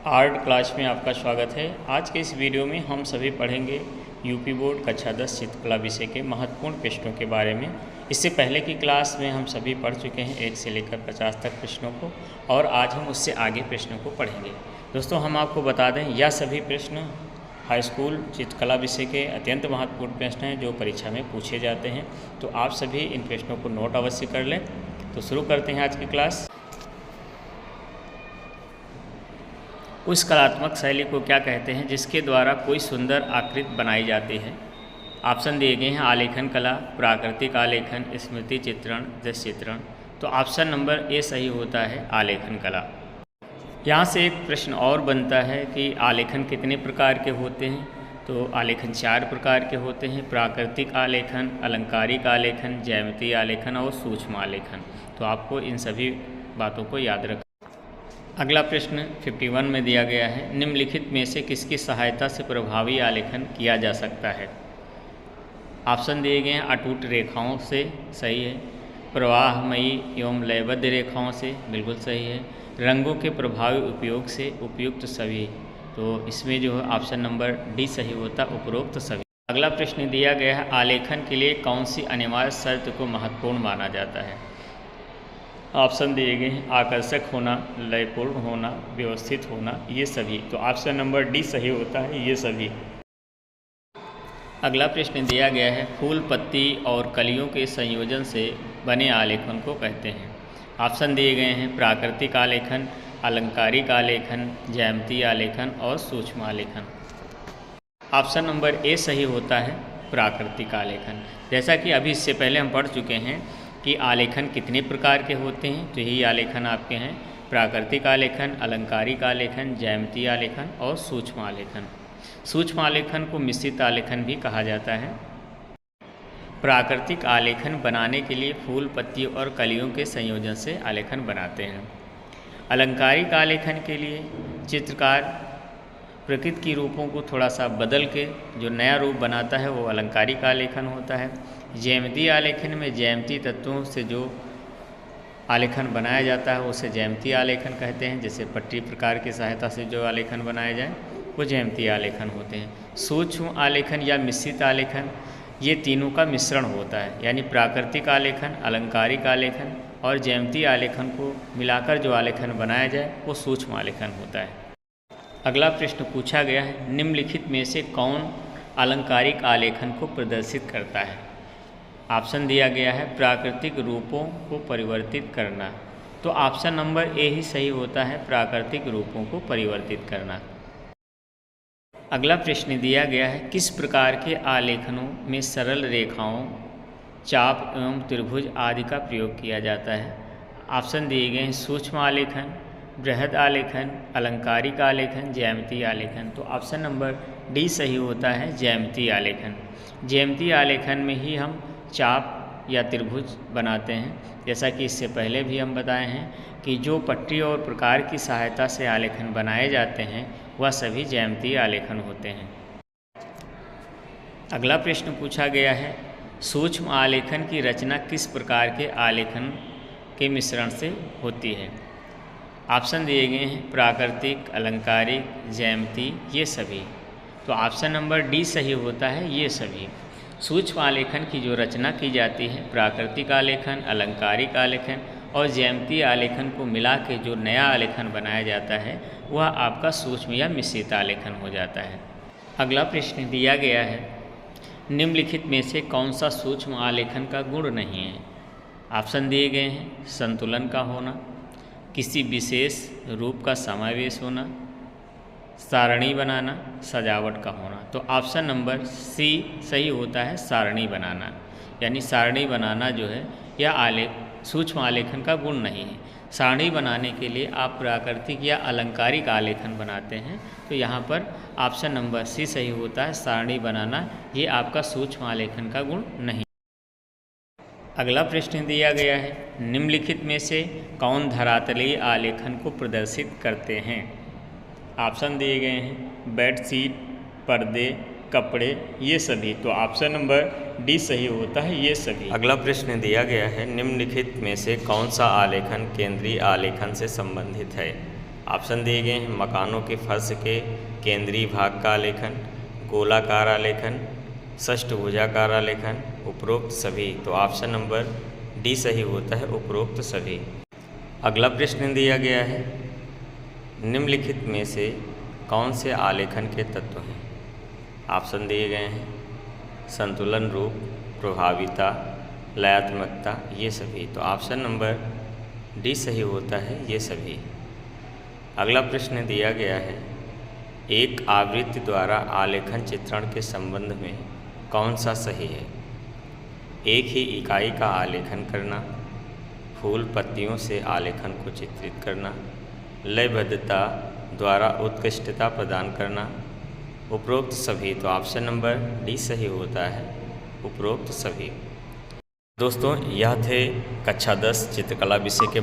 Art class में आपका स्वागत है। आज के इस वीडियो में हम सभी पढ़ेंगे यूपी बोर्ड कक्षा 10 चित्रकला विषय के महत्वपूर्ण प्रश्नों के बारे में। इससे पहले की क्लास में हम सभी पढ़ चुके हैं 1 से लेकर 50 तक प्रश्नों को, और आज हम उससे आगे प्रश्नों को पढ़ेंगे। दोस्तों, हम आपको बता दें, यह सभी प्रश्न हाई स्कूल चित्रकला विषय के अत्यंत महत्वपूर्ण प्रश्न हैं जो परीक्षा में पूछे जाते हैं। तो आप सभी इन प्रश्नों को नोट अवश्य कर लें। तो शुरू करते हैं आज की क्लास। उस कलात्मक शैली को क्या कहते हैं जिसके द्वारा कोई सुंदर आकृति बनाई जाती है? ऑप्शन दिए गए हैं आलेखन कला, प्राकृतिक आलेखन, स्मृति चित्रण, दृश्य चित्रण। तो ऑप्शन नंबर ए सही होता है, आलेखन कला। यहाँ से एक प्रश्न और बनता है कि आलेखन कितने प्रकार के होते हैं? तो आलेखन 4 प्रकार के होते हैं: प्राकृतिक आलेखन, अलंकारिक आलेखन, ज्यामितीय आलेखन और सूक्ष्म आलेखन। तो आपको इन सभी बातों को याद रखना। अगला प्रश्न 51 में दिया गया है, निम्नलिखित में से किसकी सहायता से प्रभावी आलेखन किया जा सकता है? ऑप्शन दिए गए हैं अटूट रेखाओं से, सही है। प्रवाहमयी एवं लयबद्ध रेखाओं से, बिल्कुल सही है। रंगों के प्रभावी उपयोग से, उपयुक्त सभी। तो इसमें जो है ऑप्शन नंबर डी सही होता, उपरोक्त सभी। अगला प्रश्न दिया गया है, आलेखन के लिए कौन सी अनिवार्य शर्त को महत्वपूर्ण माना जाता है? ऑप्शन दिए गए हैं आकर्षक होना, लयपूर्ण होना, व्यवस्थित होना, ये सभी। तो ऑप्शन नंबर डी सही होता है, ये सभी। अगला प्रश्न दिया गया है, फूल, पत्ती और कलियों के संयोजन से बने आलेखन को कहते हैं। ऑप्शन दिए गए हैं प्राकृतिक आलेखन, अलंकारिक आलेखन, ज्यामितीय आलेखन और सूक्ष्म आलेखन। ऑप्शन नंबर ए सही होता है, प्राकृतिक आलेखन। जैसा कि अभी इससे पहले हम पढ़ चुके हैं कि आलेखन कितने प्रकार के होते हैं, तो यही आलेखन आपके हैं: प्राकृतिक आलेखन, अलंकारिक आलेखन, ज्यामितीय आलेखन और सूक्ष्म आलेखन। सूक्ष्म आलेखन को मिश्रित आलेखन भी कहा जाता है। प्राकृतिक आलेखन बनाने के लिए फूल, पत्ती और कलियों के संयोजन से आलेखन बनाते हैं। अलंकारिक आलेखन के लिए चित्रकार प्रकृति की रूपों को थोड़ा सा बदल के जो नया रूप बनाता है वो अलंकारिक आलेखन होता है। ज्यामितीय आलेखन में ज्यामितीय तत्वों से जो आलेखन बनाया जाता है उसे ज्यामितीय आलेखन कहते हैं। जैसे पट्टी प्रकार की सहायता से जो आलेखन बनाए जाए वो ज्यामितीय आलेखन होते हैं। सूक्ष्म आलेखन या मिश्रित आलेखन, ये तीनों का मिश्रण होता है, यानी प्राकृतिक आलेखन, अलंकारिक आलेखन और ज्यामितीय आलेखन को मिलाकर जो आलेखन बनाया जाए वो सूक्ष्म आलेखन होता है। अगला प्रश्न पूछा गया है, निम्नलिखित में से कौन अलंकारिक आलेखन को प्रदर्शित करता है? ऑप्शन दिया गया है प्राकृतिक रूपों को परिवर्तित करना। तो ऑप्शन नंबर ए ही सही होता है, प्राकृतिक रूपों को परिवर्तित करना। अगला प्रश्न दिया गया है, किस प्रकार के आलेखनों में सरल रेखाओं, चाप एवं त्रिभुज आदि का प्रयोग किया जाता है? ऑप्शन दिए गए हैं सूक्ष्म आलेखन, बृहद आलेखन, अलंकारिक आलेखन, ज्यामितीय आलेखन। तो ऑप्शन नंबर डी सही होता है, ज्यामितीय आलेखन। ज्यामितीय आलेखन में ही हम चाप या त्रिभुज बनाते हैं। जैसा कि इससे पहले भी हम बताए हैं कि जो पट्टी और प्रकार की सहायता से आलेखन बनाए जाते हैं वह सभी ज्यामितीय आलेखन होते हैं। अगला प्रश्न पूछा गया है, सूक्ष्म आलेखन की रचना किस प्रकार के आलेखन के मिश्रण से होती है? ऑप्शन दिए गए हैं प्राकृतिक, अलंकारिक, ज्यामितीय, ये सभी। तो ऑप्शन नंबर डी सही होता है, ये सभी। सूक्ष्म आलेखन की जो रचना की जाती है, प्राकृतिक आलेखन, अलंकारिक आलेखन और ज्यामितीय आलेखन को मिला के जो नया आलेखन बनाया जाता है वह आपका सूक्ष्म या मिश्रित आलेखन हो जाता है। अगला प्रश्न दिया गया है, निम्नलिखित में से कौन सा सूक्ष्म आलेखन का गुण नहीं है? ऑप्शन दिए गए हैं संतुलन का होना, किसी विशेष रूप का समावेश होना, सारणी बनाना, सजावट का होना। तो ऑप्शन नंबर सी सही होता है, सारणी बनाना। यानी सारणी बनाना जो है यह सूक्ष्म आलेखन का गुण नहीं है। सारणी बनाने के लिए आप प्राकृतिक या अलंकारिक आलेखन बनाते हैं। तो यहाँ पर ऑप्शन नंबर सी सही होता है, सारणी बनाना, ये आपका सूक्ष्म आलेखन का गुण नहीं। अगला प्रश्न दिया गया है, निम्नलिखित में से कौन धरातलीय आलेखन को प्रदर्शित करते हैं? ऑप्शन दिए गए हैं बेडशीट, पर्दे, कपड़े, ये सभी। तो ऑप्शन नंबर डी सही होता है, ये सभी। अगला प्रश्न दिया गया है, निम्नलिखित में से कौन सा आलेखन केंद्रीय आलेखन से संबंधित है? ऑप्शन दिए गए हैं मकानों के फर्श के केंद्रीय भाग का आलेखन, गोलाकार आलेखन, षष्ठभुजाकार आलेखन, उपरोक्त सभी। तो ऑप्शन नंबर डी सही होता है, उपरोक्त सभी। अगला प्रश्न दिया गया है निम्नलिखित में से कौन से आलेखन के तत्व हैं। ऑप्शन दिए गए हैं संतुलन रूप, प्रभाविता, लयात्मकता, ये सभी। तो ऑप्शन नंबर डी सही होता है, ये सभी। अगला प्रश्न दिया गया है एक आवृत्ति द्वारा आलेखन चित्रण के संबंध में कौन सा सही है। एक ही इकाई का आलेखन करना, फूल पत्तियों से आलेखन को चित्रित करना, लयबद्धता द्वारा उत्कृष्टता प्रदान करना, उपरोक्त सभी। तो ऑप्शन नंबर डी सही होता है, उपरोक्त सभी। दोस्तों, यह थे कक्षा 10 चित्रकला विषय के